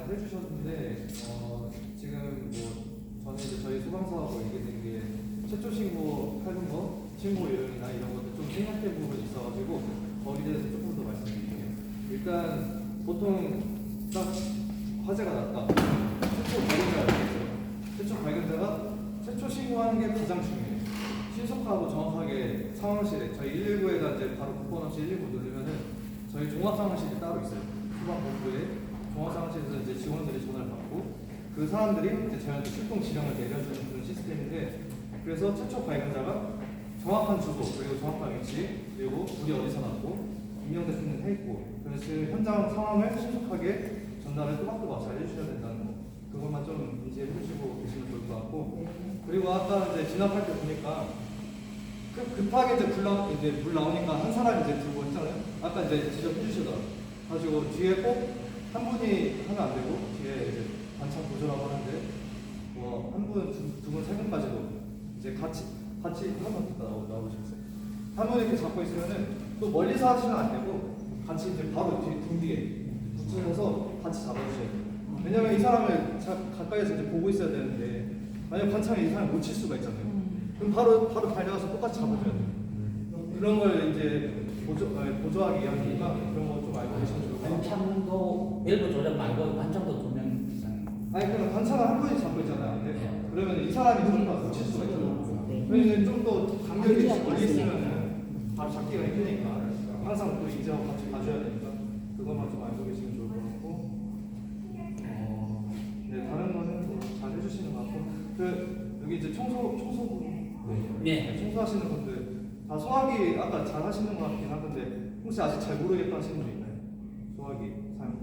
잘 해주셨는데 지금 뭐 저는 이제 저희 소방서하고 얘기된 게 최초 신고하는 거, 신고 요령이나 이런 것들 좀 생각해 부분이 있어가지고 거기에 대해서 조금 더 말씀드릴게요. 일단 보통 딱 화재가 났다. 최초 발견자가 있어요. 최초 발견자가 최초 신고하는 게 가장 중요해요. 신속하고 정확하게 상황실에 저희 119에다 이제 바로 국번 없이 119 누르면은 저희 종합 상황실이 따로 있어요. 소방본부에 종합 상황실에서 이제 직원들이 전화를 받고 그 사람들이 이제 저희한테 출동 지령을 내려주는 그런 시스템인데, 그래서 최초 발견자가 정확한 주소 그리고 정확한 위치 그리고 우리 어디서 났고 임명 대표는 해있고, 그래서 현장 상황을 신속하게 전달을 또박또박 잘 해주셔야 된다는 거, 그것만 좀 인지해 주시고 계시면 좋을 것 같고, 그리고 아까 이제 진압할 때 보니까 급하게 이제 물 나오니까 한 사람이 이제 들고 했잖아요. 아까 이제 지적해 주시더라고요. 가지고 뒤에 꼭 한 분이 하면 안 되고 뒤에 이제 반찬 보조라고 하는데 한 분, 두 분, 세 분까지도 이제 같이 한번 나오셨어요. 한 분 이렇게 잡고 있으면은 또 멀리서 하시면 안 되고 같이 이제 바로 등 뒤에 붙여서 같이 잡아주셔야 돼요. 왜냐면 이 사람을 가까이서 이제 보고 있어야 되는데 만약 관찰에 이 사람을 놓칠 수가 있잖아요. 그럼 바로 달려가서 똑같이 잡아줘야 돼요. 그런 걸 이제 보조하기 위함이니까 그런 거 좀 알고 계시면 좋을 것 같아요. 관창도 일부 조절 말고 관창도 2명 이상. 아니 그럼 관찰을 한 분이 잡고 있잖아요. 네. 그러면 이 사람이 좀 더 놓칠 수가 있잖아요. 왜냐면 좀 더 간격이 멀리 있으면 바로 잡기가 힘드니까 항상 또 인지하고 같이 봐줘야 되니까 그것만 좀 알고 계시면 좋을 것 같고, 네, 다른 거는 잘 해주시는 것 같고, 여기 이제 청소부 네. 청소하시는 분들 다 소화기 아까 잘 하시는 것 같긴 한데 혹시 아직 잘 모르겠다 하시는 분 있나요? 소화기 사용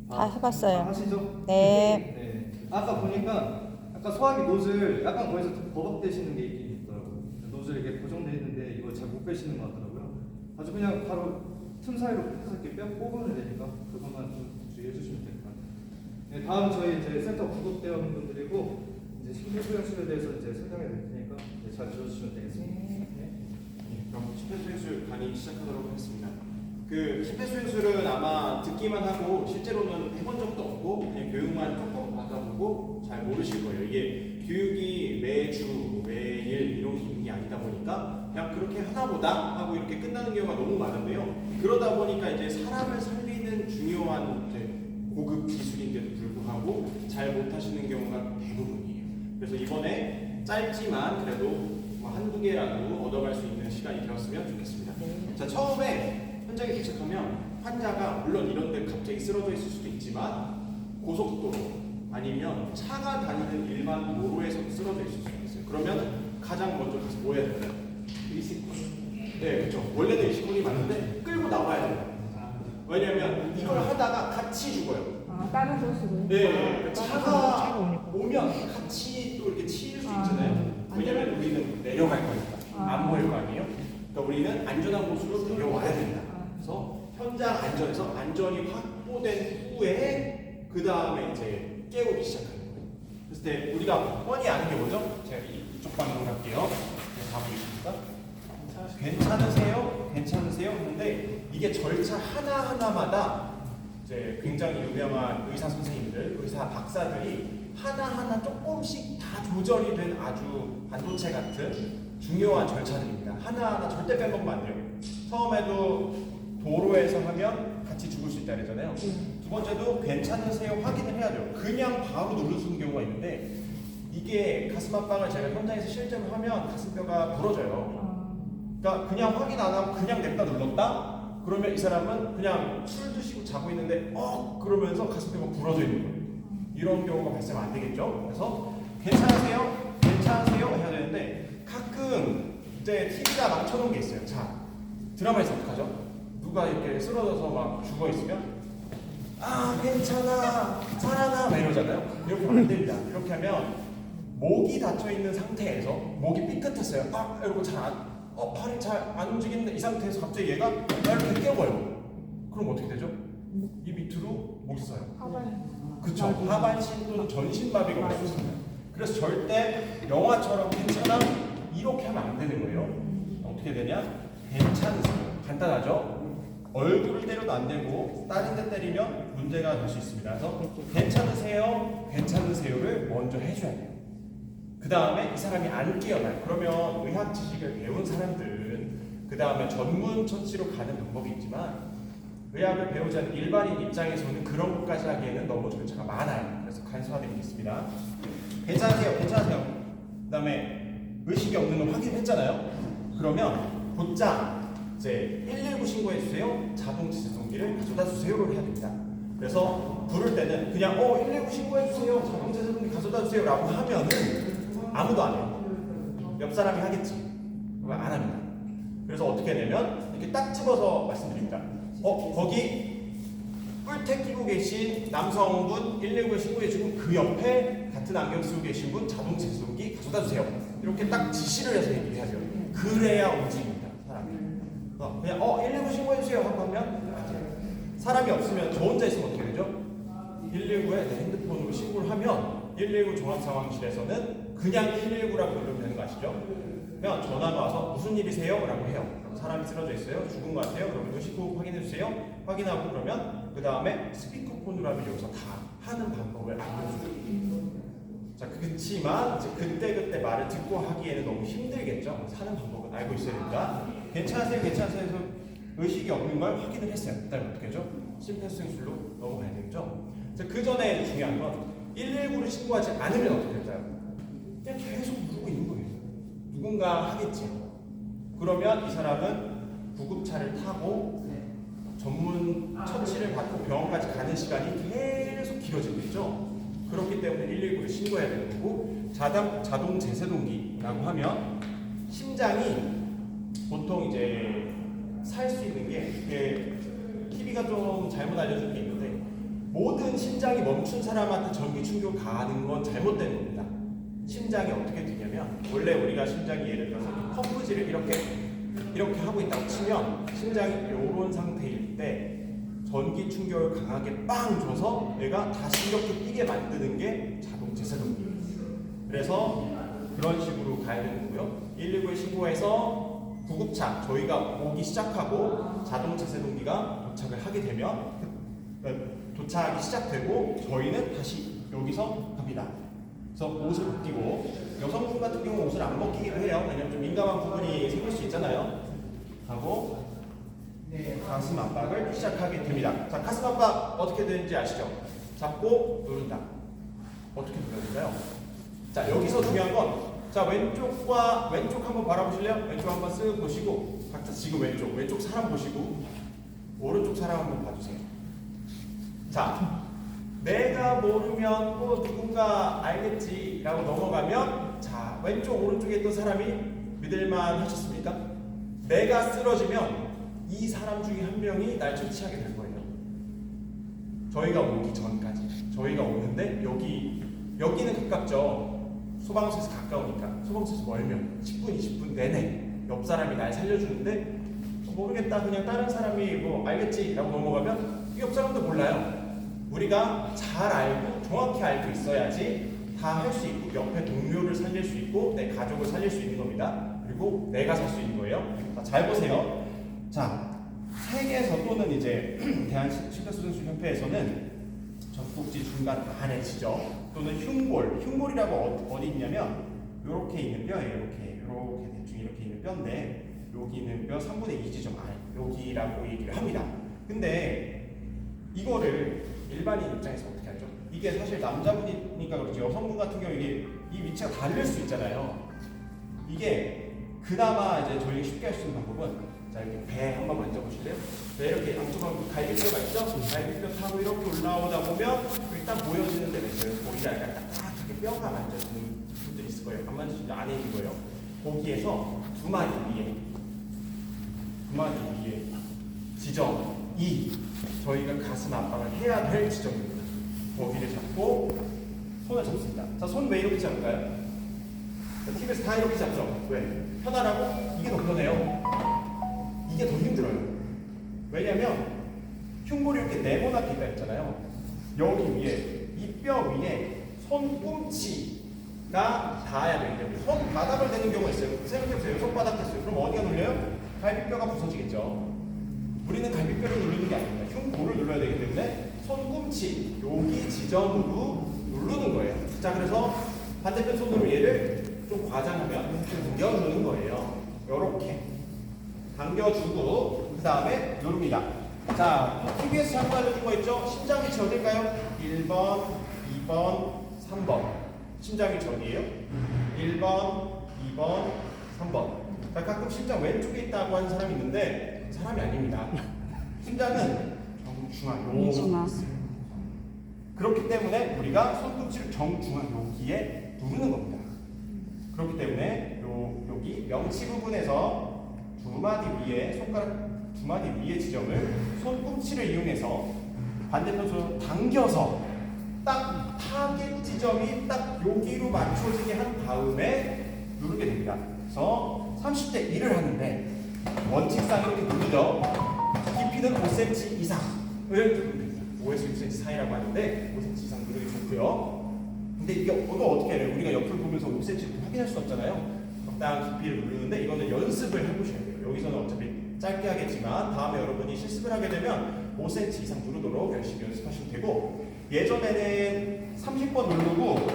다 해봤어요. 다 하시죠? 네. 네. 아까 보니까 아까 소화기 노즐 약간 거기서 버벅대시는 게 있긴 있더라고요. 노즐 이게 고정돼 있는데 이거 잘 못 빼시는 것 같더라고요. 아주 그냥 바로 틈 사이로 이렇게 뽑으면 되니까 그것만 좀 주의해 주시면 될 것 같아요. 네, 다음 저희 이제 센터 구독대원 분들이고 이제 심폐소생술에 대해서 이제 설명해 드릴 테니까 잘 들어주시면 되겠습니다. 그럼 심폐소생술 강의 시작하도록 하겠습니다. 심폐소생술은 아마 듣기만 하고 실제로는 해본 적도 없고 그냥 교육만 조금 받아보고 잘 모르실 거예요. 이게 교육이 매주, 매일 이런 게 있는 게 아니다 보니까 그냥 그렇게 하나보다 하고 이렇게 끝나는 경우가 너무 많은데요. 그러다 보니까 이제 사람을 살리는 중요한 고급 기술인데도 불구하고 잘 못하시는 경우가 대부분이에요. 그래서 이번에 짧지만 그래도 한두 개라도 얻어갈 수 있는 시간이 되었으면 좋겠습니다. 자, 처음에 현장에 도착하면 환자가 물론 이런 데 갑자기 쓰러져 있을 수도 있지만 고속도로 아니면 차가 다니는 일반 도로에서 쓰러져 있을 수도 있어요. 그러면 가장 먼저 가서 뭐 해야 되나요? 의식군. 네, 그렇죠. 원래는 의식군이 맞는데 끌고 나와야 돼요. 왜냐면 이걸 하다가 같이 죽어요. 다른 곳으로. 네, 차가 오면 같이 또 이렇게 치일 수 있잖아요. 왜냐면 우리는 내려갈 거니까 안 보일 거 아니에요. 그러니까 우리는 안전한 곳으로 데려와야 된다. 그래서 현장 안전에서 안전이 확보된 후에 그 다음에 이제 깨우기 시작하는 거예요. 그래서 때 우리가 뻔히 아는 게 뭐죠? 제가 이쪽 방으로 갈게요. 다 보이십니까? 괜찮으세요? 괜찮으세요? 근데 이게 절차 하나하나마다 이제 굉장히 유명한 의사 선생님들, 의사 박사들이 하나하나 조금씩 다 조절이 된 아주 반도체 같은 중요한 절차들입니다. 하나하나 절대 빼먹으면 안 돼요. 처음에도 도로에서 하면 같이 죽을 수 있다 그러잖아요. 두 번째도 괜찮으세요 확인을 해야 돼요. 그냥 바로 누르는 경우가 있는데 이게 가슴 압박을 제가 현장에서 실제로 하면 가슴뼈가 부러져요. 그러니까 그냥 확인 안 하고 그냥 냅다 눌렀다? 그러면 이 사람은 그냥 술 드시고 자고 있는데 그러면서 가슴뼈가 부러져 있는 거예요. 이런 경우가 발생 안 되겠죠? 그래서 괜찮으세요? 괜찮으세요? 해야 되는데 가끔 이제 TV가 맞춰놓은 게 있어요. 자, 드라마에서 어떡하죠? 누가 이렇게 쓰러져서 막 죽어 있으면 괜찮아 살아나 막 이러잖아요. 이렇게 하면 안 됩니다. 이렇게 하면 목이 닫혀 있는 상태에서 목이 삐끗했어요. 이러고 팔이 잘 안 움직이는데 이 상태에서 갑자기 얘가 이렇게 깨워요. 그럼 어떻게 되죠? 이 밑으로 못 써요. 그쵸. 하반신 또는 전신마비가 올 수 있습니다. 그래서 절대 영화처럼 괜찮아 이렇게 하면 안 되는 거예요. 어떻게 되냐? 괜찮으세요. 간단하죠? 얼굴을 때려도 안 되고 다른 데 때리면 문제가 될 수 있습니다. 그래서 괜찮으세요? 괜찮으세요를 먼저 해줘야 돼요. 그 다음에 이 사람이 안 깨어나요. 그러면 의학 지식을 배운 사람들은 그 다음에 전문 처치로 가는 방법이 있지만 의학을 배우지 않는 일반인 입장에서는 그런 것까지 하기에는 너무 절차가 많아요. 그래서 간소화되겠습니다. 괜찮으세요? 괜찮으세요? 그 다음에 의식이 없는 걸 확인했잖아요. 그러면 곧장 이제 119 신고해 주세요. 자동 제세동기를 가져다 주세요를 해야 됩니다. 그래서 부를 때는 그냥 119 신고해 주세요. 자동 제세동기 가져다 주세요라고 하면은 아무도 안 해요. 옆 사람이 하겠지. 안 합니다. 그래서 어떻게 되면 이렇게 딱 집어서 말씀드립니다. 거기 뿔테 끼고 계신 남성분 119에 신고해주고 그 옆에 같은 안경 쓰고 계신 분 자동 제세동기 가져다 주세요. 이렇게 딱 지시를 해서 얘기해야 돼요. 그래야 움직입니다. 사람이. 그냥 119 신고해주세요 하고 하면 사람이 없으면 저 혼자 있으면 어떻게 되죠? 119에 내 핸드폰으로 신고를 하면 119 종합상황실에서는 그냥 119라고 누르면 되는 거 아시죠? 그냥 전화가 와서 무슨 일이세요? 라고 해요. 그럼 사람이 쓰러져 있어요. 죽은 것 같아요. 그러면 이거 신고 확인해 주세요. 확인하고 그러면 그 다음에 스피커폰으로 하면 여기서 다 하는 방법을 알려줘요. 자, 그렇지만 이제 그때 말을 듣고 하기에는 너무 힘들겠죠. 사는 방법은 알고 있어야 됩니다. 괜찮으세요? 괜찮으세요? 해서 의식이 없는 걸 확인을 했어요. 그다음에 어떻게 하죠? 심폐소생술로 넘어가야 되겠죠. 그 전에 중요한 건 119를 신고하지 않으면 어떻게 될까요? 그냥 계속 누르고 있는 거예요. 누군가 하겠지. 그러면 이 사람은 구급차를 타고 전문 처치를 받고 병원까지 가는 시간이 계속 길어지겠죠. 그렇기 때문에 119를 신고해야 되는 거고, 자동 제세동기라고 하면 심장이 보통 이제 살 수 있는 게 TV가 좀 잘못 알려준 게 있는데 모든 심장이 멈춘 사람한테 전기 충격을 가하는 건 잘못된 겁니다. 심장이 어떻게 되냐면 원래 우리가 심장이 예를 들어서 펌프질을 이렇게 하고 있다고 치면 심장이 이런 상태일 때 전기 충격을 강하게 빵 줘서 얘가 다시 이렇게 뛰게 만드는 게 자동 제세동기. 그래서 그런 식으로 가야 되는 거고요. 119에 신고해서 구급차 저희가 오기 시작하고 자동 제세동기가 도착을 하게 되면 도착이 시작되고 저희는 다시 여기서 갑니다. 그래서 옷을 벗기고 여성분 같은 경우 옷을 안 벗기기도 해요. 왜냐면 좀 민감한 부분이 생길 수 있잖아요. 하고 가슴 압박을 시작하게 됩니다. 자, 가슴 압박 어떻게 되는지 아시죠? 잡고 누른다. 어떻게 눌러야 될까요? 자, 여기서 중요한 건 자, 왼쪽 한번 바라보실래요? 왼쪽 한번 쓱 보시고 각자 지금 왼쪽 사람 보시고 오른쪽 사람 한번 봐주세요. 자, 내가 모르면 또 누군가 알겠지 라고 넘어가면 자, 왼쪽 오른쪽에 있던 사람이 믿을만 하셨습니까? 내가 쓰러지면 이 사람 중에 한 명이 날 처치하게 될 거예요. 저희가 오기 전까지. 저희가 오는데 여기는 가깝죠. 소방서에서 가까우니까. 소방서에서 멀면 10분, 20분 내내 옆 사람이 날 살려주는데 모르겠다 그냥 다른 사람이 뭐 알겠지 라고 넘어가면 옆 사람도 몰라요. 우리가 잘 알고 정확히 알고 있어야지 다 할 수 있고 옆에 동료를 살릴 수 있고 내 가족을 살릴 수 있는 겁니다. 그리고 내가 살 수 있는 거예요. 자, 잘 보세요. 자, 세계에서 또는 이제 대한심폐소생술협회에서는 젖꼭지 중간 안에 지죠. 또는 흉골이라고 어디 있냐면 이렇게 있는 뼈예요. 이렇게 대충 이렇게 있는 뼈인데 여기 있는 뼈 3분의 2 지점 안에 여기라고 얘기를 합니다. 근데 이거를 일반인 입장에서 어떻게 하죠? 이게 사실 남자분이니까 그렇지 여성분 같은 경우 이게 이 위치가 다를 수 있잖아요. 이게 그나마 이제 저희가 쉽게 할 수 있는 방법은 자, 이렇게 배 한번 만져보실래요? 배 이렇게 양쪽으로 갈비뼈가 있죠? 갈비뼈 타고 이렇게 올라오다 보면 일단 보여지는 데가 있어요. 거기가 약간 딱딱하게 뼈가 만져지는 분들이 있을 거예요. 안 만져지는 안에 있는 거예요. 거기에서 두 마디 위에 지점 2 저희가 가슴 압박을 해야 될 지점입니다. 거기를 잡고 손을 잡습니다. 자, 손 왜 이렇게 잡을까요? TV에서 다 이렇게 잡죠? 왜? 편하라고? 이게 더 편해요. 이게 더 힘들어요. 왜냐면 흉골이 이렇게 네모나게 있잖아요. 여기 위에 이 뼈 위에 손꿈치가 닿아야 되기 때문에 손바닥을 대는 경우가 있어요. 생각해보세요. 손바닥 됐어요. 그럼 어디가 눌려요? 갈비뼈가 부서지겠죠. 우리는 갈비뼈를 누르는 게 아닙니다. 흉골을 눌러야 되기 때문에 손꿈치 여기 지점으로 누르는 거예요. 자, 그래서 반대편 손으로 얘를 좀 과장하면 당겨주는 거예요. 요렇게 당겨주고 그 다음에 누릅니다. 자, TV에서 자꾸 알려준 거 있죠? 심장 위치 어딜까요? 1번, 2번, 3번. 심장 위치 어디예요? 1번, 2번, 3번. 자, 가끔 심장 왼쪽에 있다고 하는 사람이 있는데 사람이 아닙니다. 심장은 정중앙 중앙. 그렇기 때문에 우리가 손꿈치를 정중앙 여기에 누르는 겁니다. 그렇기 때문에 여기 명치 부분에서 두 마디 위에 손가락 두 마디 위에 지점을 손꿈치를 이용해서 반대편 손으로 당겨서 딱 타겟 지점이 딱 여기로 맞춰지게 한 다음에 누르게 됩니다. 그래서 30대 1을 하는데 원칙상 이렇게 누르죠. 깊이는 5cm 이상을 누르면 됩니다. 5에서 6cm 사이라고 하는데 5cm 이상 누르기 좋고요. 근데 이거 어떻게 해요? 우리가 옆을 보면서 5cm 확인할 수 없잖아요. 적당한 깊이를 누르는데 이거는 연습을 해보셔야 돼요. 여기서는 어차피 짧게 하겠지만 다음에 여러분이 실습을 하게 되면 5cm 이상 누르도록 열심히 연습하시면 되고, 예전에는 30번 누르고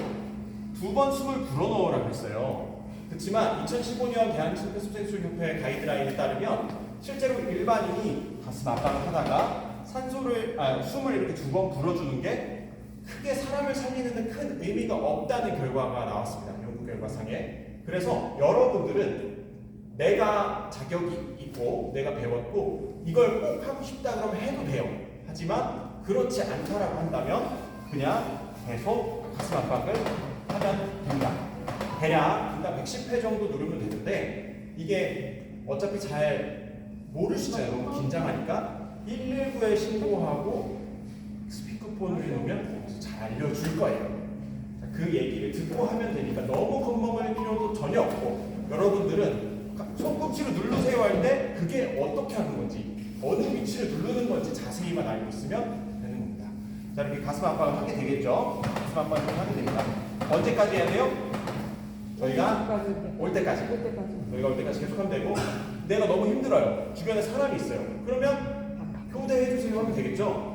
2번 숨을 불어넣으라고 했어요. 그렇지만 2015년 대한심폐소생술협회 가이드라인에 따르면 실제로 일반인이 가슴 압박을 하다가 숨을 이렇게 2번 불어주는 게 크게 사람을 살리는 데 큰 의미가 없다는 결과가 나왔습니다. 연구 결과상에. 그래서 여러분들은 내가 자격이 있고 내가 배웠고 이걸 꼭 하고 싶다 그러면 해도 돼요. 하지만 그렇지 않다라고 한다면 그냥 계속 가슴 압박을 하면 됩니다. 대략 일단 110회 정도 누르면 되는데 이게 어차피 잘 모르시잖아요. 너무 긴장하니까 119에 신고하고 스피커폰을 놓으면 거기서 잘 알려줄 거예요. 자, 그 얘기를 듣고 하면 되니까 너무 겁먹을 필요도 전혀 없고, 여러분들은 손꿈치로 누르세요 할 때 그게 어떻게 하는 건지 어느 위치를 누르는 건지 자세히만 알고 있으면 되는 겁니다. 자, 이렇게 가슴 압박을 하게 되겠죠. 가슴 압박을 하게 됩니다. 언제까지 해야 돼요? 저희가 올 때까지. 저희가 올 때까지 계속하면 되고, 내가 너무 힘들어요. 주변에 사람이 있어요. 그러면 교대해주세요 하면 되겠죠.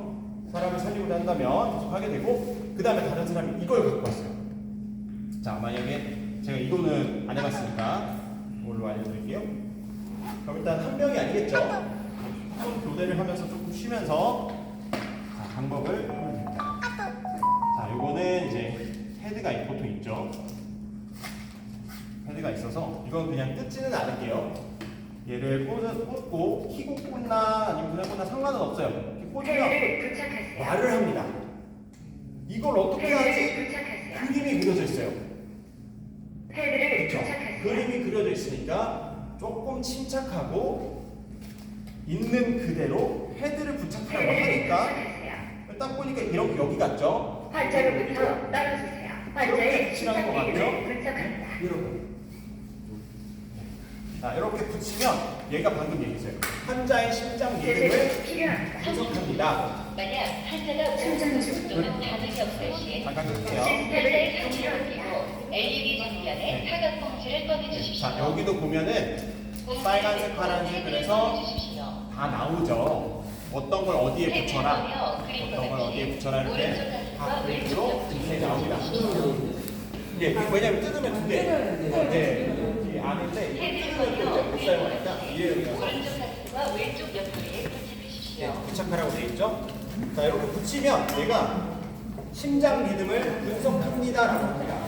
사람을 살리고자 한다면 계속 하게 되고, 그 다음에 다른 사람이 이걸 갖고 왔어요. 자, 만약에 제가 이거는 안 해봤으니까 이걸로 알려드릴게요. 그럼 일단 한 명이 아니겠죠. 손 교대를 하면서 조금 쉬면서 자, 방법을 하면 됩니다. 자, 요거는 이제 헤드가 보통 있죠. 헤드가 있어서 이건 그냥 뜯지는 않을게요. 얘를 꽂고 키고 꽂나 아니면 그냥 꽂나 상관은 없어요. 이렇게 꽂으면 말을 합니다. 이걸 어떻게 하지? 그림이 그려져 있어요. 그렇죠? 그림이 그려져 있으니까 조금 침착하고 있는 그대로 헤드를 부착하려고 하니까 딱 보니까 이렇게 여기 같죠? 환자로부터 떨어지세요. 환자의 심장 리듬을 분석합니다. 이렇게. 자, 이렇게 붙이면 얘가 방금 얘기했어요. 환자의 심장 리듬을 제재가 필요합니다. 분석합니다. 만약 환자가 심장 속도는 반응이 없을 시에 잠깐 끌게요. 시스템을 장치로 끼고 LED 장면에 사각 봉지를 꺼내주십시오. 자, 여기도 보면은 빨간색, 파란색 그래서 다 나오죠. 어떤 걸 어디에 붙여라, 어떤 걸 어디에 붙여라 이렇게 다 그림으로 이렇게 나옵니다. 예, 왜냐면 뜯으면 두 개. 네, 이 안인데 이게 뜯으면 또 이제 못 사용하니까 이래요. 오른쪽 가슴과 왼쪽 옆구리에 붙여주십시오. 부착하라고 돼 있죠. 자, 이렇게 붙이면 얘가 심장 리듬을 분석합니다라고 합니다.